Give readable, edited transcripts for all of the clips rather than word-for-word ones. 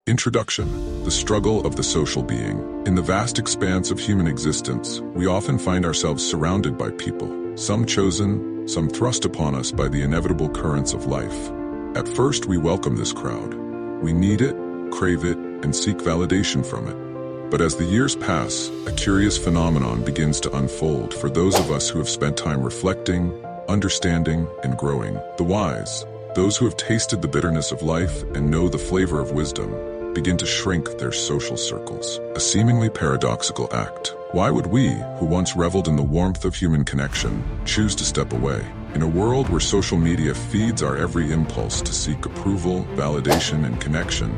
Introduction: the struggle of the social being. In the vast expanse of human existence, we often find ourselves surrounded by people, some chosen, some thrust upon us by the inevitable currents of life. At first, we welcome this crowd. We need it, crave it, and seek validation from it. But as the years pass, a curious phenomenon begins to unfold for those of us who have spent time reflecting, understanding, and growing. The wise, those who have tasted the bitterness of life and know the flavor of wisdom, begin to shrink their social circles, a seemingly paradoxical act. Why would we, who once reveled in the warmth of human connection, choose to step away? In a world where social media feeds our every impulse to seek approval, validation, and connection,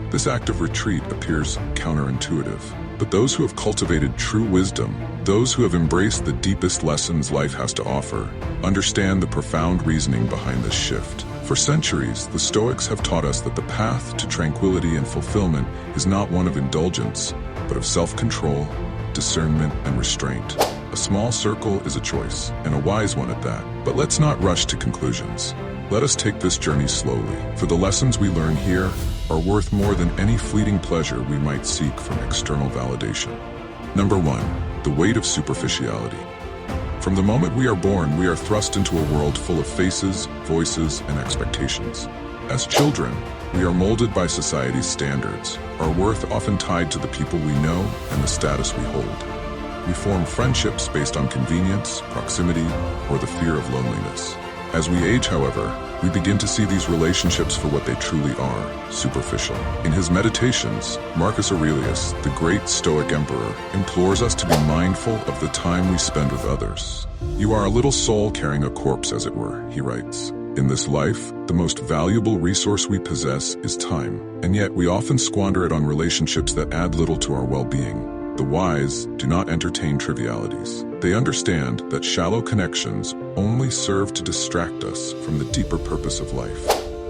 this act of retreat appears counterintuitive. But those who have cultivated true wisdom, those who have embraced the deepest lessons life has to offer, understand the profound reasoning behind this shift. For centuries, the Stoics have taught us that the path to tranquility and fulfillment is not one of indulgence, but of self-control, discernment, and restraint. A small circle is a choice, and a wise one at that. But let's not rush to conclusions. Let us take this journey slowly, for the lessons we learn here are worth more than any fleeting pleasure we might seek from external validation. Number 1. The weight of superficiality. From the moment we are born, we are thrust into a world full of faces, voices, and expectations. As children, we are molded by society's standards, our worth often tied to the people we know and the status we hold. We form friendships based on convenience, proximity, or the fear of loneliness. As we age, however, we begin to see these relationships for what they truly are, superficial. In his Meditations, Marcus Aurelius, the great Stoic emperor, implores us to be mindful of the time we spend with others. "You are a little soul carrying a corpse, as it were," he writes. In this life, the most valuable resource we possess is time, and yet we often squander it on relationships that add little to our well-being. The wise do not entertain trivialities. They understand that shallow connections only serve to distract us from the deeper purpose of life.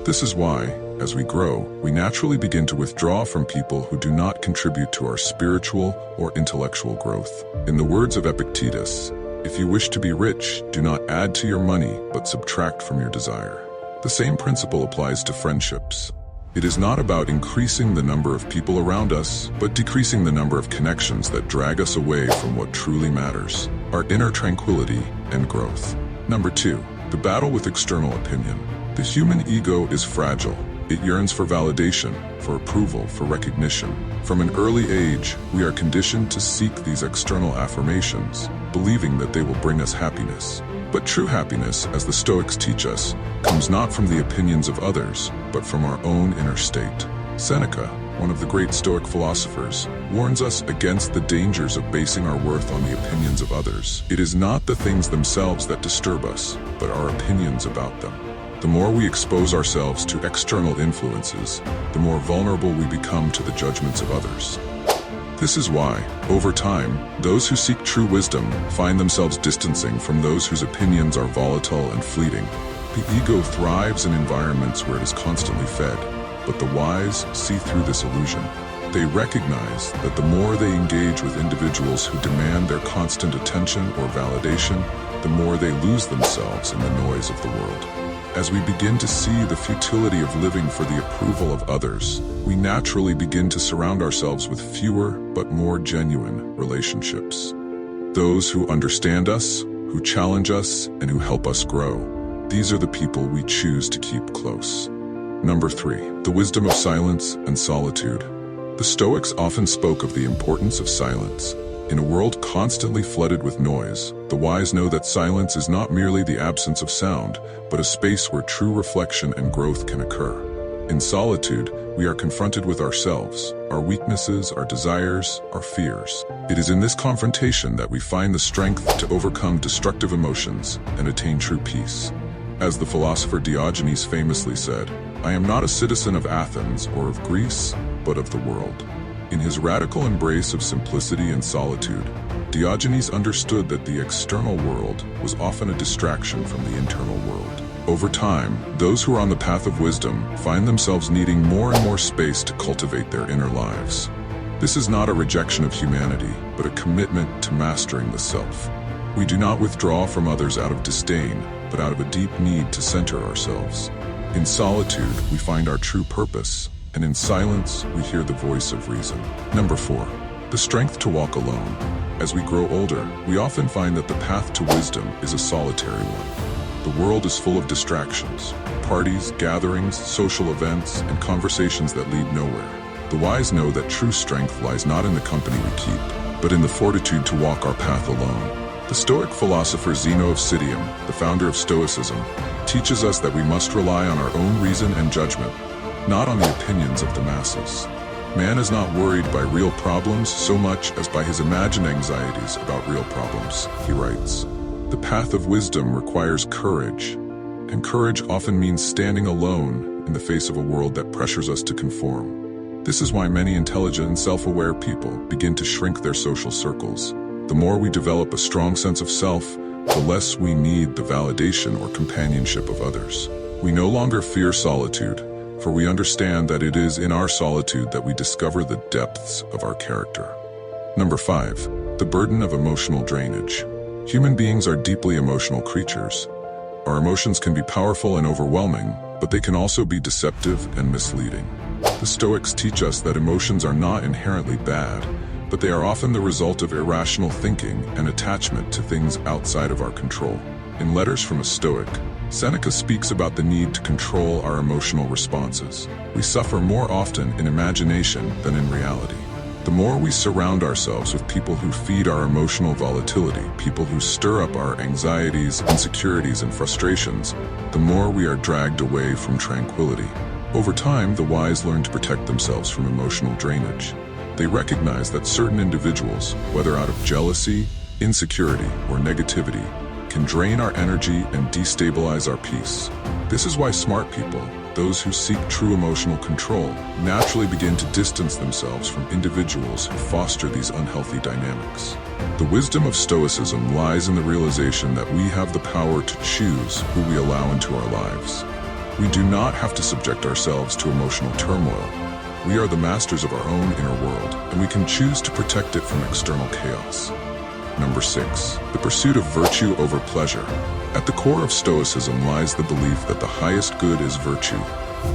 This is why, as we grow, we naturally begin to withdraw from people who do not contribute to our spiritual or intellectual growth. In the words of Epictetus, "If you wish to be rich, do not add to your money, but subtract from your desire." The same principle applies to friendships. It is not about increasing the number of people around us, but decreasing the number of connections that drag us away from what truly matters, our inner tranquility and growth. Number 2, the battle with external opinion. The human ego is fragile. It yearns for validation, for approval, for recognition. From an early age, we are conditioned to seek these external affirmations, believing that they will bring us happiness. But true happiness, as the Stoics teach us, comes not from the opinions of others, but from our own inner state. Seneca, one of the great Stoic philosophers, warns us against the dangers of basing our worth on the opinions of others. It is not the things themselves that disturb us, but our opinions about them. The more we expose ourselves to external influences, the more vulnerable we become to the judgments of others. This is why, over time, those who seek true wisdom find themselves distancing from those whose opinions are volatile and fleeting. The ego thrives in environments where it is constantly fed, but the wise see through this illusion. They recognize that the more they engage with individuals who demand their constant attention or validation, the more they lose themselves in the noise of the world. As we begin to see the futility of living for the approval of others, we naturally begin to surround ourselves with fewer but more genuine relationships. Those who understand us, who challenge us, and who help us grow. These are the people we choose to keep close. Number 3, the wisdom of silence and solitude. The Stoics often spoke of the importance of silence. In a world constantly flooded with noise, the wise know that silence is not merely the absence of sound, but a space where true reflection and growth can occur. In solitude, we are confronted with ourselves, our weaknesses, our desires, our fears. It is in this confrontation that we find the strength to overcome destructive emotions and attain true peace. As the philosopher Diogenes famously said, "I am not a citizen of Athens or of Greece, but of the world." In his radical embrace of simplicity and solitude, Diogenes understood that the external world was often a distraction from the internal world. Over time, those who are on the path of wisdom find themselves needing more and more space to cultivate their inner lives. This is not a rejection of humanity, but a commitment to mastering the self. We do not withdraw from others out of disdain, but out of a deep need to center ourselves. In solitude, we find our true purpose, and in silence, we hear the voice of reason. Number 4. The strength to walk alone. As we grow older, we often find that the path to wisdom is a solitary one. The world is full of distractions, parties, gatherings, social events, and conversations that lead nowhere. The wise know that true strength lies not in the company we keep, but in the fortitude to walk our path alone. The Stoic philosopher Zeno of Citium, the founder of Stoicism, teaches us that we must rely on our own reason and judgment, not on the opinions of the masses. Man is not worried by real problems so much as by his imagined anxieties about real problems, he writes. The path of wisdom requires courage, and courage often means standing alone in the face of a world that pressures us to conform. This is why many intelligent and self-aware people begin to shrink their social circles. The more we develop a strong sense of self, the less we need the validation or companionship of others. We no longer fear solitude, for we understand that it is in our solitude that we discover the depths of our character. Number 5. The burden of emotional drainage. Human beings are deeply emotional creatures. Our emotions can be powerful and overwhelming, but they can also be deceptive and misleading. The Stoics teach us that emotions are not inherently bad, but they are often the result of irrational thinking and attachment to things outside of our control. In Letters from a Stoic, Seneca speaks about the need to control our emotional responses. We suffer more often in imagination than in reality. The more we surround ourselves with people who feed our emotional volatility, people who stir up our anxieties, insecurities, and frustrations, the more we are dragged away from tranquility. Over time, the wise learn to protect themselves from emotional drainage. They recognize that certain individuals, whether out of jealousy, insecurity, or negativity, can drain our energy and destabilize our peace. This is why smart people, those who seek true emotional control, naturally begin to distance themselves from individuals who foster these unhealthy dynamics. The wisdom of Stoicism lies in the realization that we have the power to choose who we allow into our lives. We do not have to subject ourselves to emotional turmoil. We are the masters of our own inner world, and we can choose to protect it from external chaos. Number 6. The pursuit of virtue over pleasure. At the core of Stoicism lies the belief that the highest good is virtue,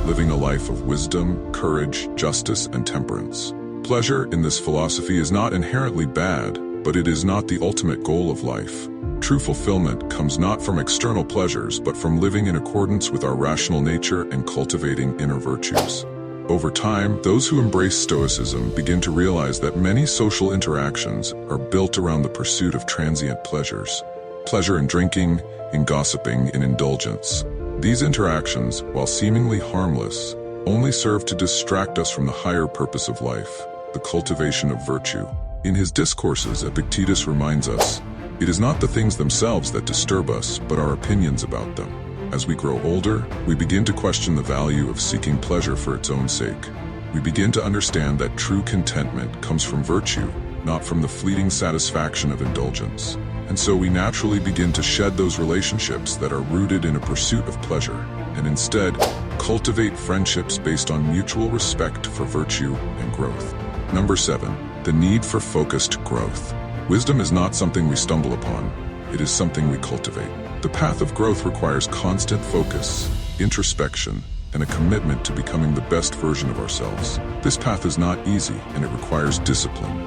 living a life of wisdom, courage, justice, and temperance. Pleasure in this philosophy is not inherently bad, but it is not the ultimate goal of life. True fulfillment comes not from external pleasures, but from living in accordance with our rational nature and cultivating inner virtues. Over time, those who embrace Stoicism begin to realize that many social interactions are built around the pursuit of transient pleasures. Pleasure in drinking, in gossiping, in indulgence. These interactions, while seemingly harmless, only serve to distract us from the higher purpose of life, the cultivation of virtue. In his discourses, Epictetus reminds us, it is not the things themselves that disturb us, but our opinions about them. As we grow older, we begin to question the value of seeking pleasure for its own sake. We begin to understand that true contentment comes from virtue, not from the fleeting satisfaction of indulgence. And so we naturally begin to shed those relationships that are rooted in a pursuit of pleasure, and instead cultivate friendships based on mutual respect for virtue and growth. Number 7. The need for focused growth. Wisdom is not something we stumble upon. It is something we cultivate. The path of growth requires constant focus, introspection, and a commitment to becoming the best version of ourselves. This path is not easy, and it requires discipline.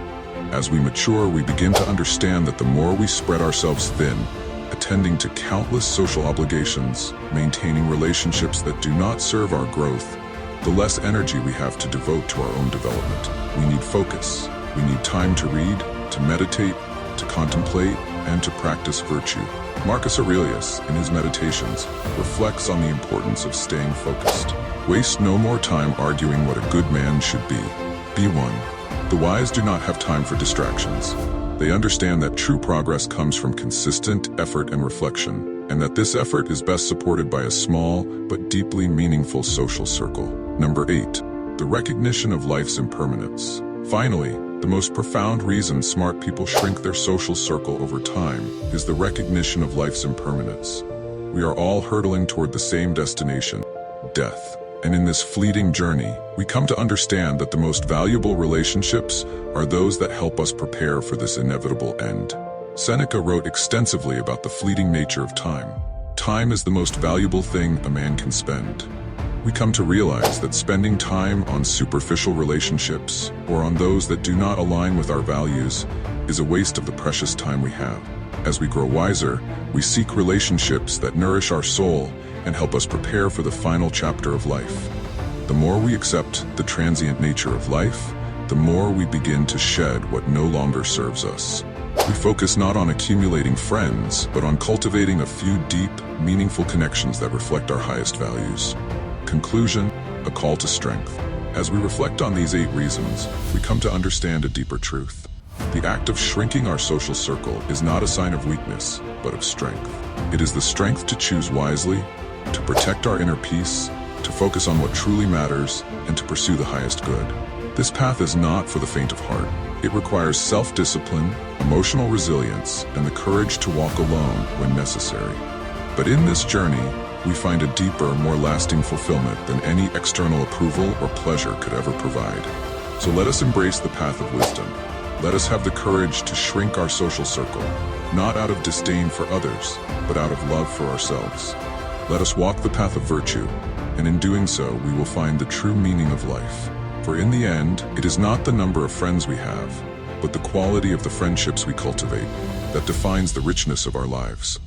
As we mature, we begin to understand that the more we spread ourselves thin, attending to countless social obligations, maintaining relationships that do not serve our growth, the less energy we have to devote to our own development. We need focus. We need time to read, to meditate, to contemplate, and to practice virtue. Marcus Aurelius, in his Meditations, reflects on the importance of staying focused. Waste no more time arguing what a good man should be. Be one. The wise do not have time for distractions. They understand that true progress comes from consistent effort and reflection, and that this effort is best supported by a small but deeply meaningful social circle. Number 8. The recognition of life's impermanence. Finally, the most profound reason smart people shrink their social circle over time is the recognition of life's impermanence. We are all hurtling toward the same destination, death. And in this fleeting journey, we come to understand that the most valuable relationships are those that help us prepare for this inevitable end. Seneca wrote extensively about the fleeting nature of time. Time is the most valuable thing a man can spend. we come to realize that spending time on superficial relationships or on those that do not align with our values is a waste of the precious time we have. As we grow wiser, we seek relationships that nourish our soul and help us prepare for the final chapter of life. The more we accept the transient nature of life, the more we begin to shed what no longer serves us. We focus not on accumulating friends, but on cultivating a few deep, meaningful connections that reflect our highest values. Conclusion, a call to strength. As we reflect on these 8 reasons, we come to understand a deeper truth. The act of shrinking our social circle is not a sign of weakness, but of strength. It is the strength to choose wisely, to protect our inner peace, to focus on what truly matters, and to pursue the highest good. This path is not for the faint of heart. It requires self-discipline, emotional resilience, and the courage to walk alone when necessary. But in this journey, we find a deeper, more lasting fulfillment than any external approval or pleasure could ever provide. So let us embrace the path of wisdom. Let us have the courage to shrink our social circle, not out of disdain for others, but out of love for ourselves. Let us walk the path of virtue, and in doing so, we will find the true meaning of life. For in the end, it is not the number of friends we have, but the quality of the friendships we cultivate that defines the richness of our lives.